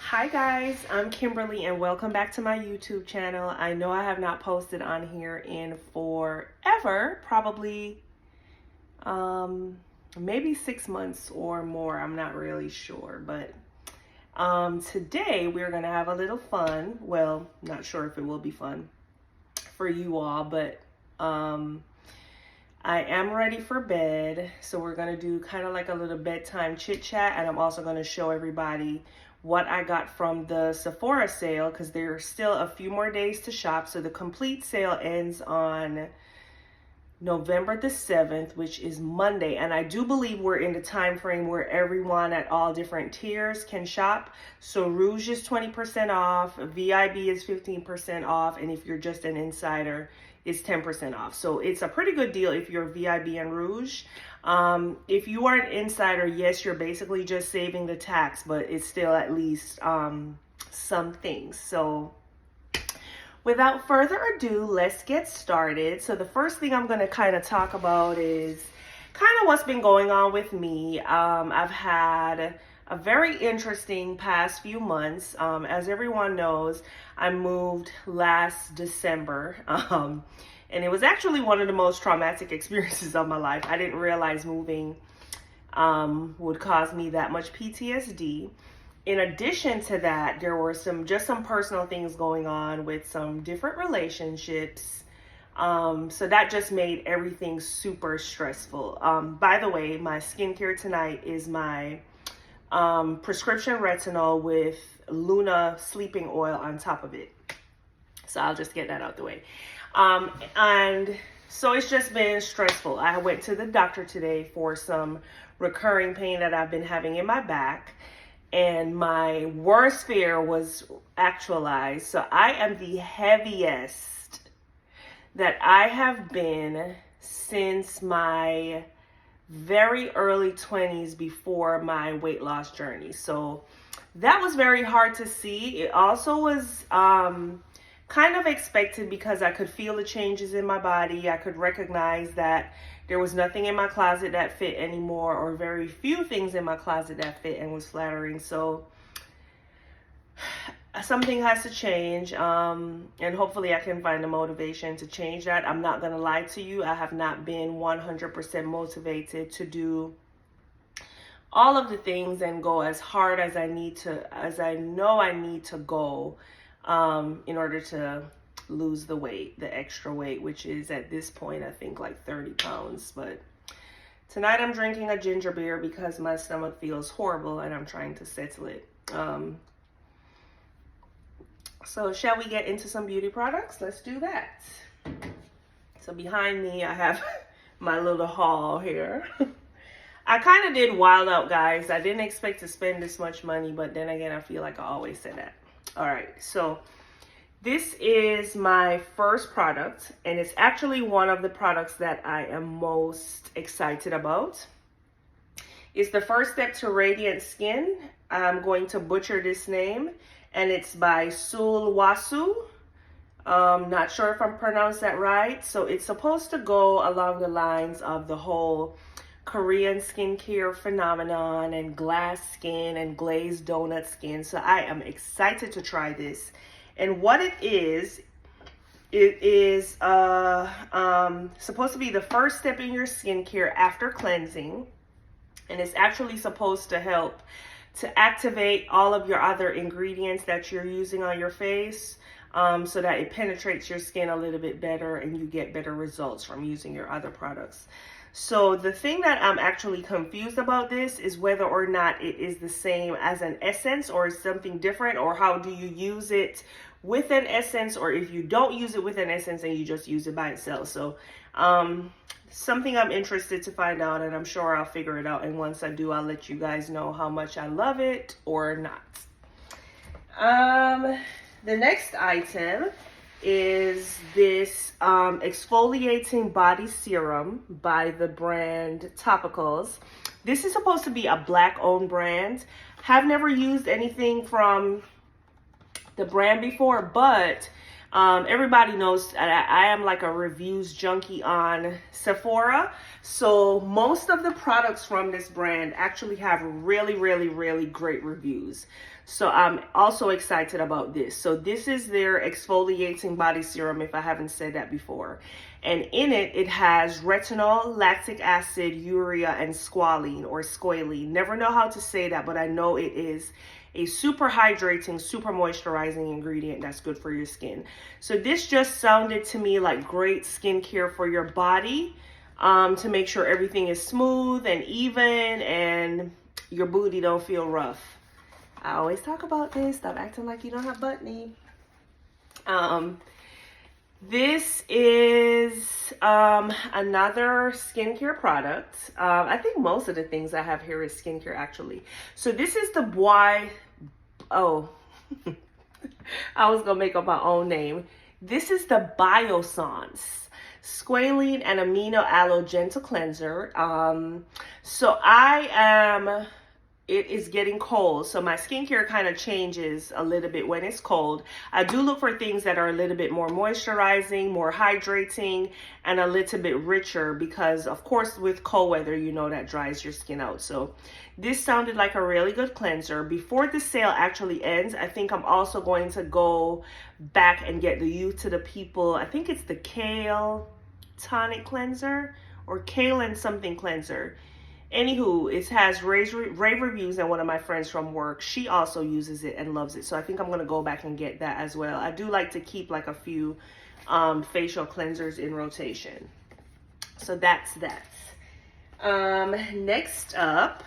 Hi guys, I'm Kimberly and welcome back to my YouTube channel. I know I have not posted on here in forever, probably maybe 6 months or more. I'm not really sure, but today we're gonna have a little fun. Well, not sure if it will be fun for you all, but I am ready for bed, so we're gonna do kind of like a little bedtime chit chat, and I'm also gonna show everybody what I got from the Sephora sale because there's still a few more days to shop. So the complete sale ends on November the 7th, which is Monday, and I do believe we're in the time frame where everyone at all different tiers can shop. So Rouge is 20% off, VIB is 15% off, and if you're just an insider, it's 10% off. So it's a pretty good deal if you're VIB and Rouge. If you are an insider, yes, you're basically just saving the tax, but it's still at least some things. So without further ado, let's get started. So the first thing I'm going to kind of talk about is kind of what's been going on with me. I've had a very interesting past few months. As everyone knows, I moved last December. And it was actually one of the most traumatic experiences of my life. I didn't realize moving would cause me that much PTSD. In addition to that, there were some personal things going on with some different relationships. So that just made everything super stressful. By the way, my skincare tonight is my prescription retinol with Luna sleeping oil on top of it. So I'll just get that out the way. And so it's just been stressful. I went to the doctor today for some recurring pain that I've been having in my back, and my worst fear was actualized. So I am the heaviest that I have been since my very early 20s before my weight loss journey. So that was very hard to see. It also was kind of expected because I could feel the changes in my body. I could recognize that there was nothing in my closet that fit anymore, or very few things in my closet that fit and was flattering. So something has to change, and hopefully I can find the motivation to change that. I'm not going to lie to you. I have not been 100% motivated to do all of the things and go as hard as I know I need to go in order to lose the weight, the extra weight, which is at this point, I think like 30 pounds. But tonight I'm drinking a ginger beer because my stomach feels horrible and I'm trying to settle it. So shall we get into some beauty products? Let's do that. So behind me, I have my little haul here. I kind of did wild out, guys. I didn't expect to spend this much money, but then again, I feel like I always say that. All right, so this is my first product, and it's actually one of the products that I am most excited about. It's the First Step to Radiant Skin. I'm going to butcher this name, and it's by Sulwasu. Not sure if I'm pronounced that right. So it's supposed to go along the lines of the whole Korean skincare phenomenon and glass skin and glazed donut skin. So I am excited to try this. And what it is supposed to be the first step in your skincare after cleansing. And it's actually supposed to help to activate all of your other ingredients that you're using on your face, so that it penetrates your skin a little bit better and you get better results from using your other products. So the thing that I'm actually confused about this is whether or not it is the same as an essence or is something different, or how do you use it with an essence, or if you don't use it with an essence and you just use it by itself. So something I'm interested to find out, and I'm sure I'll figure it out. And once I do, I'll let you guys know how much I love it or not. The next item is this exfoliating body serum by the brand Topicals. This is supposed to be a black owned brand. Have never used anything from the brand before, but Everybody knows I am like a reviews junkie on Sephora. So most of the products from this brand actually have really, really, really great reviews. So I'm also excited about this. So this is their exfoliating body serum, if I haven't said that before. And in it, it has retinol, lactic acid, urea, and squalene or squalene. Never know how to say that, but I know it is a super hydrating, super moisturizing ingredient that's good for your skin. So this just sounded to me like great skincare for your body, to make sure everything is smooth and even and your booty don't feel rough. I always talk about this. Stop acting like you don't have butt knee. This is another skincare product. I think most of the things I have here is skincare actually. So this is the I was gonna make up my own name. This is the Biossance Squalene and Amino Aloe Gentle Cleanser. It is getting cold, so my skincare kind of changes a little bit when it's cold. I do look for things that are a little bit more moisturizing, more hydrating, and a little bit richer because, of course, with cold weather, you know that dries your skin out. So this sounded like a really good cleanser. Before the sale actually ends, I think I'm also going to go back and get the Youth to the People. I think it's the Kale Tonic Cleanser or Kale and something cleanser. Anywho, it has rave reviews, and one of my friends from work, she also uses it and loves it. So I think I'm going to go back and get that as well. I do like to keep like a few facial cleansers in rotation. So that's that. Next up,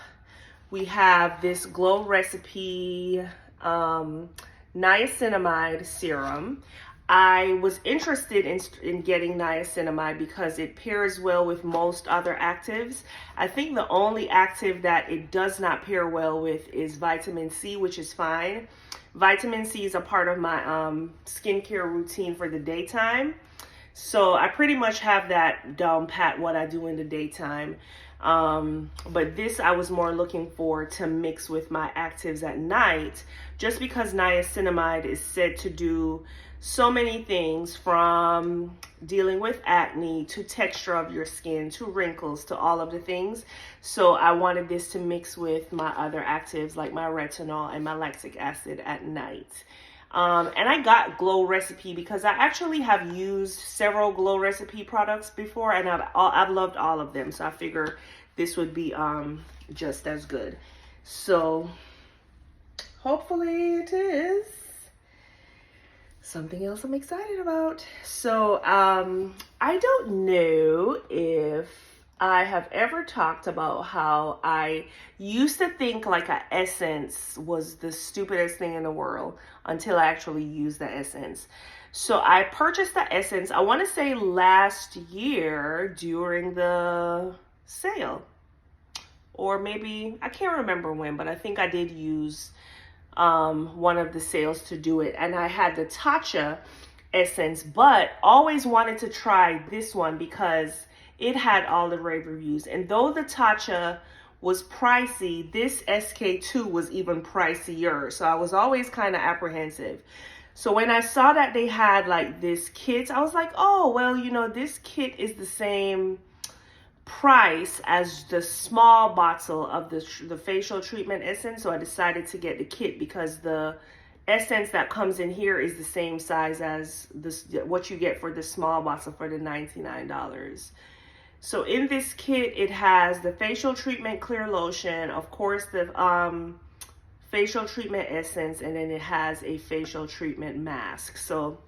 we have this Glow Recipe niacinamide serum. I was interested in getting niacinamide because it pairs well with most other actives. I think the only active that it does not pair well with is vitamin C, which is fine. Vitamin C is a part of my skincare routine for the daytime. So I pretty much have that down pat, what I do in the daytime. But this I was more looking for to mix with my actives at night, just because niacinamide is said to do so many things, from dealing with acne to texture of your skin to wrinkles to all of the things. So I wanted this to mix with my other actives like my retinol and my lactic acid at night. And I got Glow Recipe because I actually have used several Glow Recipe products before, and I've loved all of them. So I figure this would be just as good. So hopefully it is. Something else I'm excited about. So I don't know if I have ever talked about how I used to think like an essence was the stupidest thing in the world until I actually used the essence. So I purchased the essence, I want to say last year during the sale, or maybe, I can't remember when, but I think I did use one of the sales to do it. And I had the Tatcha essence, but always wanted to try this one because it had all the rave reviews. And though the Tatcha was pricey, this SK2 was even pricier. So I was always kind of apprehensive. So when I saw that they had like this kit, I was like, oh, well, you know, this kit is the same price as the small bottle of the facial treatment essence. So I decided to get the kit because the essence that comes in here is the same size as this, what you get for the small bottle for the $99. So in this kit, it has the facial treatment clear lotion, of course, the facial treatment essence, and then it has a facial treatment mask. So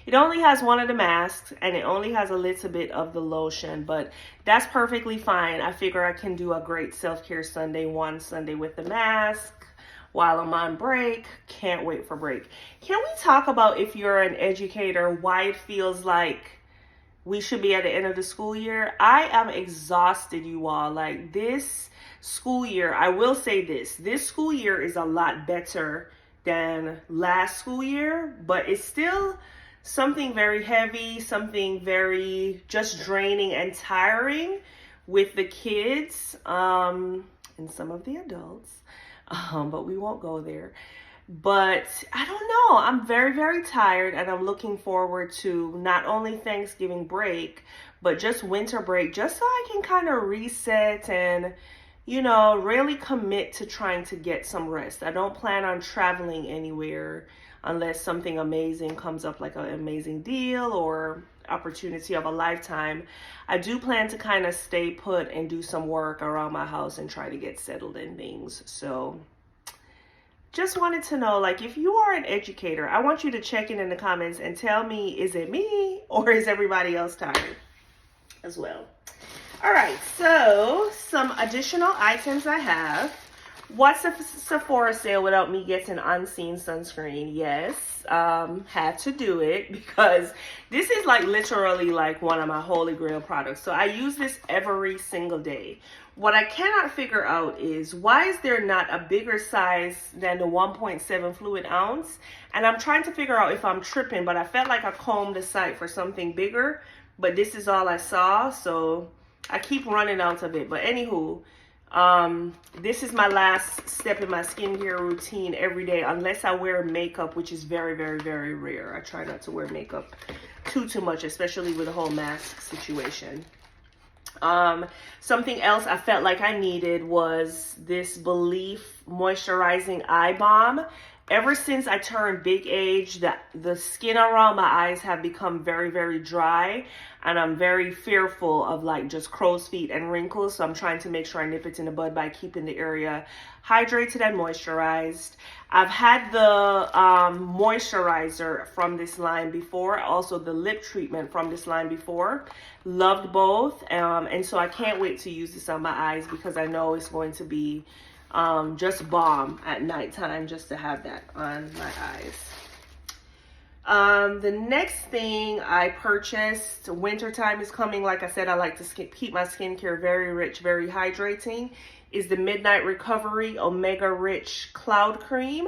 it only has one of the masks and it only has a little bit of the lotion, but that's perfectly fine. I figure I can do a great self-care Sunday, one Sunday with the mask while I'm on break. Can't wait for break. Can we talk about, if you're an educator, why it feels like we should be at the end of the school year? I am exhausted, you all. Like, this school year, I will say this school year is a lot better than last school year, but it's still something very heavy, something very just draining and tiring with the kids and some of the adults, but we won't go there. But I don't know. I'm very, very tired, and I'm looking forward to not only Thanksgiving break, but just winter break, just so I can kind of reset and, you know, really commit to trying to get some rest. I don't plan on traveling anywhere unless something amazing comes up, like an amazing deal or opportunity of a lifetime. I do plan to kind of stay put and do some work around my house and try to get settled in things. So just wanted to know, like, if you are an educator, I want you to check in the comments and tell me, is it me or is everybody else tired as well? All right, so some additional items I have. What's a Sephora sale without me getting unseen sunscreen? Yes, had to do it because this is like literally like one of my holy grail products. So I use this every single day. What I cannot figure out is, why is there not a bigger size than the 1.7 fluid ounce? And I'm trying to figure out if I'm tripping, but I felt like I combed the site for something bigger, but this is all I saw. So I keep running out of it. But anywho, this is my last step in my skincare routine every day, unless I wear makeup, which is very, very, very rare. I try not to wear makeup too much, especially with the whole mask situation. Something else I felt like I needed was this Belief moisturizing eye balm. Ever since I turned big age, the skin around my eyes have become very, very dry, and I'm very fearful of like just crow's feet and wrinkles. So I'm trying to make sure I nip it in the bud by keeping the area hydrated and moisturized. I've had the moisturizer from this line before, also the lip treatment from this line before. Loved both, and so I can't wait to use this on my eyes because I know it's going to be just bomb at nighttime, just to have that on my eyes. The next thing I purchased, wintertime is coming. Like I said, I like to keep my skincare very rich, very hydrating, is the Midnight Recovery Omega Rich Cloud Cream.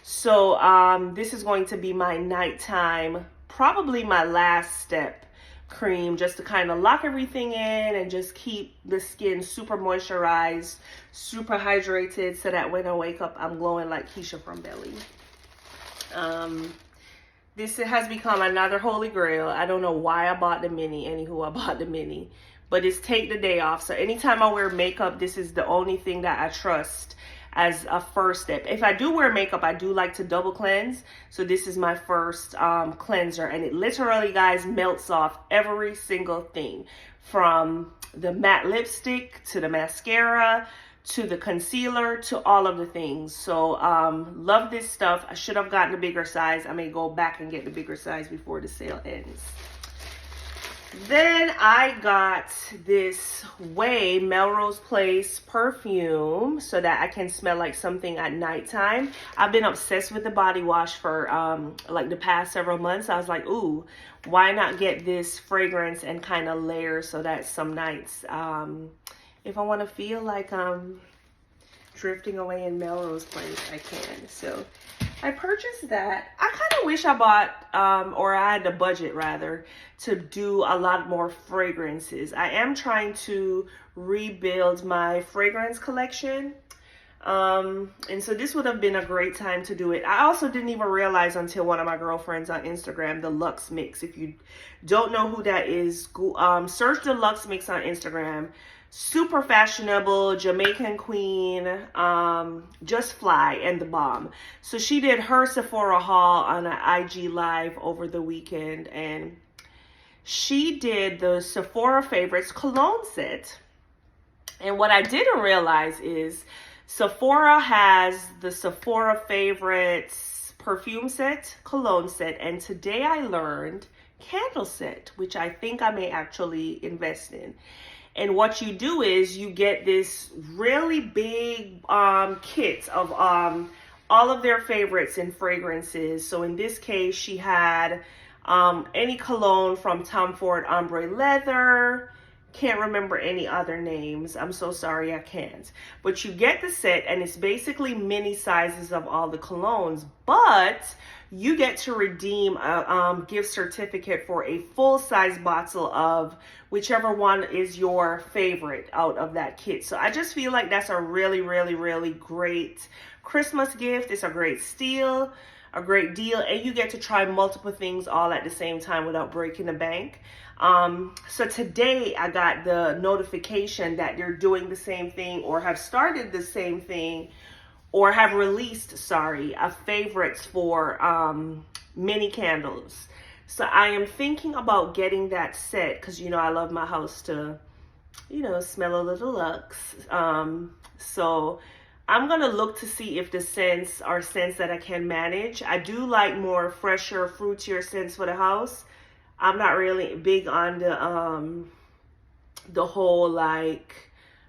So this is going to be my nighttime, probably my last step cream, just to kind of lock everything in and just keep the skin super moisturized, super hydrated, so that when I wake up, I'm glowing like Keisha from Belly. This has become another holy grail. I don't know why I bought the mini. Anywho, I bought the mini. But it's take the day off. So anytime I wear makeup, this is the only thing that I trust as a first step. If I do wear makeup, I do like to double cleanse. So this is my first cleanser. And it literally, guys, melts off every single thing. From the matte lipstick, to the mascara, to the concealer, to all of the things. So love this stuff. I should have gotten a bigger size. I may go back and get the bigger size before the sale ends. Then I got this Way Melrose Place perfume so that I can smell like something at nighttime. I've been obsessed with the body wash for like the past several months. I was like, ooh, why not get this fragrance and kind of layer so that some nights, if I want to feel like I'm drifting away in Melrose Place, I can. So I purchased that. I kind of wish I bought, or I had the budget rather, to do a lot more fragrances. I am trying to rebuild my fragrance collection. And so this would have been a great time to do it. I also didn't even realize until one of my girlfriends on Instagram, the Luxe Mix. If you don't know who that is, search the Luxe Mix on Instagram. Super fashionable, Jamaican queen, just fly and the bomb. So she did her Sephora haul on an IG live over the weekend, and she did the Sephora Favorites cologne set. And what I didn't realize is Sephora has the Sephora Favorites perfume set, cologne set, and today I learned candle set, which I think I may actually invest in. And what you do is you get this really big kit of all of their favorites and fragrances. So in this case, she had any cologne from Tom Ford Ombre Leather. Can't remember any other names. I'm so sorry, I can't. But you get the set, and it's basically mini sizes of all the colognes. But you get to redeem a gift certificate for a full-size bottle of whichever one is your favorite out of that kit. So I just feel like that's a really, really, really great Christmas gift. It's a great steal, a great deal, and you get to try multiple things all at the same time without breaking the bank. So today I got the notification that they're doing the same thing, or have started the same thing, or have released, a favorites for mini candles. So I am thinking about getting that set because, you know, I love my house to, you know, smell a little luxe. So I'm going to look to see if the scents are scents that I can manage. I do like more fresher, fruitier scents for the house. I'm not really big on the whole like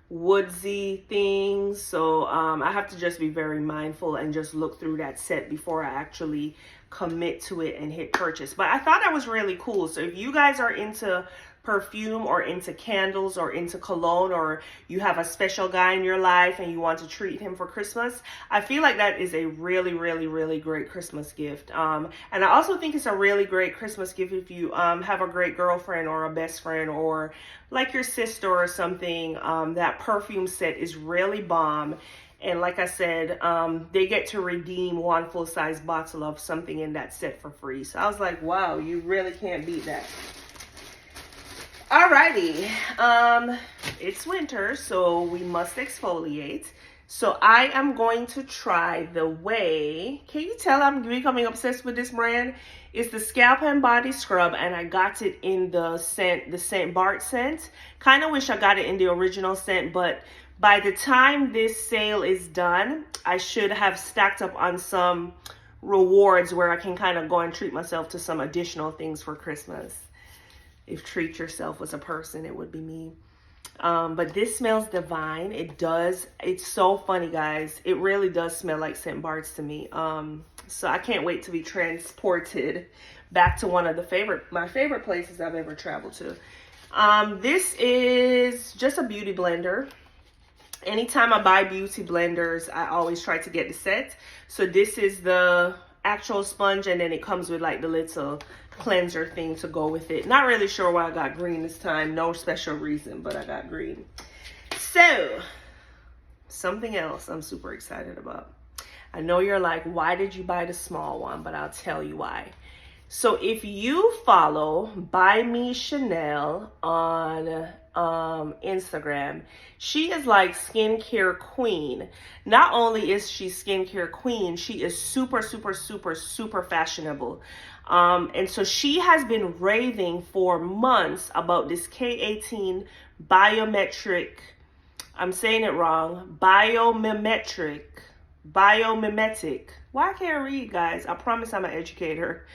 woodsy things. So I have to just be very mindful and just look through that set before I actually commit to it and hit purchase. But I thought that was really cool. So if you guys are into perfume or into candles or into cologne, or you have a special guy in your life and you want to treat him for Christmas, I feel like that is a really, really, really great Christmas gift. And I also think it's a really great Christmas gift if you have a great girlfriend or a best friend or like your sister or something. That perfume set is really bomb. And like I said, they get to redeem one full-size bottle of something in that set for free. So I was like, wow, you really can't beat that. Alrighty, it's winter, so we must exfoliate. So I am going to try the Way. Can you tell I'm becoming obsessed with this brand? It's the Scalp and Body Scrub, and I got it in the St. Bart scent. Kind of wish I got it in the original scent, but by the time this sale is done, I should have stacked up on some rewards where I can kind of go and treat myself to some additional things for Christmas. If treat yourself was a person, it would be me. But this smells divine. It does. It's so funny, guys. It really does smell like St. Bart's to me. So I can't wait to be transported back to one of my favorite places I've ever traveled to. This is just a beauty blender. Anytime I buy beauty blenders, I always try to get the set. So this is the actual sponge, and then it comes with like the little cleanser thing to go with it. Not really sure why I got green this time. No special reason, but I got green. So something else I'm super excited about. I know you're like, why did you buy the small one? But I'll tell you why. So if you follow Buy Me Chanel on Instagram, she is like skincare queen. Not only is she skincare queen, she is super, super, super, super fashionable. And so she has been raving for months about this K18 biometric, I'm saying it wrong, biomimetic. Why I can't read, guys? I promise I'm an educator.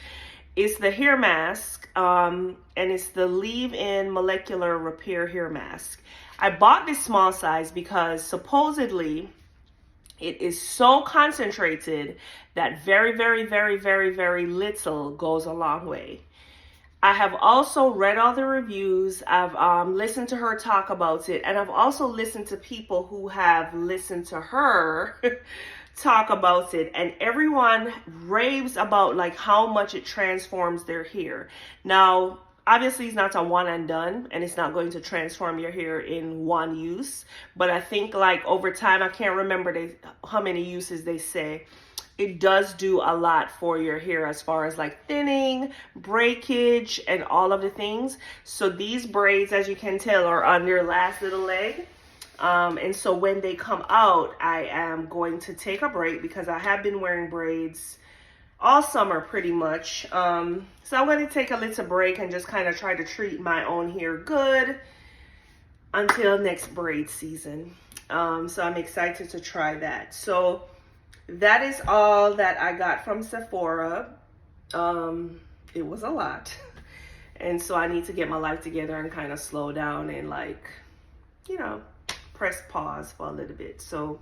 It's the hair mask, and it's the leave-in molecular repair hair mask. I bought this small size because supposedly it is so concentrated that very, very, very, very, very little goes a long way. I have also read all the reviews. I've listened to her talk about it, and I've also listened to people who have listened to her talk about it, and everyone raves about like how much it transforms their hair. Now, obviously it's not a one and done, and it's not going to transform your hair in one use, but I think like over time, I can't remember how many uses they say, it does do a lot for your hair as far as like thinning, breakage, and all of the things. So these braids, as you can tell, are on their last little leg. And so when they come out, I am going to take a break because I have been wearing braids all summer pretty much. So I'm going to take a little break and just kind of try to treat my own hair good until next braid season. So I'm excited to try that. So that is all that I got from Sephora. It was a lot. And so I need to get my life together and kind of slow down and like, you know, press pause for a little bit. So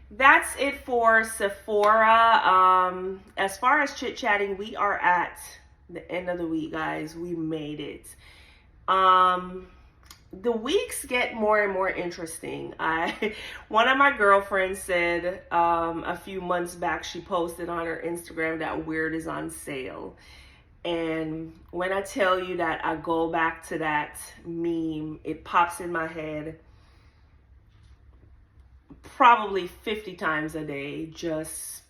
that's it for Sephora. As far as chit chatting, we are at the end of the week, guys. We made it. The weeks get more and more interesting. One of my girlfriends said a few months back, she posted on her Instagram that Weird is on sale. And when I tell you that I go back to that meme, it pops in my head probably 50 times a day, just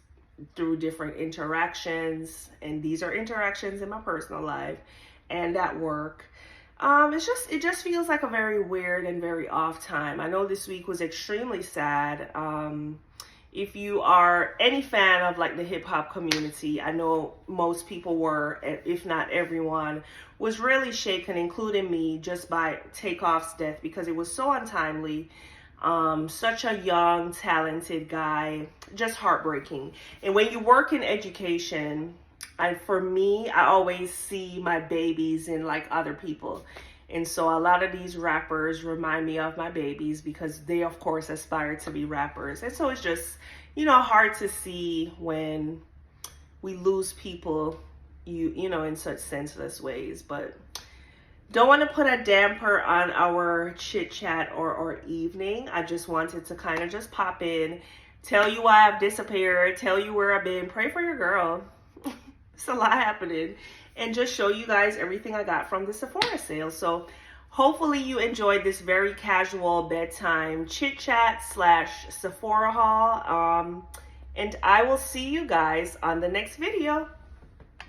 through different interactions. And these are interactions in my personal life and at work. It just feels like a very weird and very off time. I know this week was extremely sad. If you are any fan of like the hip hop community, I know most people were, if not everyone, was really shaken, including me, just by Takeoff's death, because it was so untimely. Such a young, talented guy, just heartbreaking. And when you work in education, for me, I always see my babies in like other people. And so a lot of these rappers remind me of my babies because they, of course, aspire to be rappers. And so it's just, you know, hard to see when we lose people, you know, in such senseless ways. But don't want to put a damper on our chit chat or evening. I just wanted to kind of just pop in, tell you why I've disappeared, tell you where I've been, pray for your girl. It's a lot happening. And just show you guys everything I got from the Sephora sale. So hopefully you enjoyed this very casual bedtime chit chat / Sephora haul. And I will see you guys on the next video.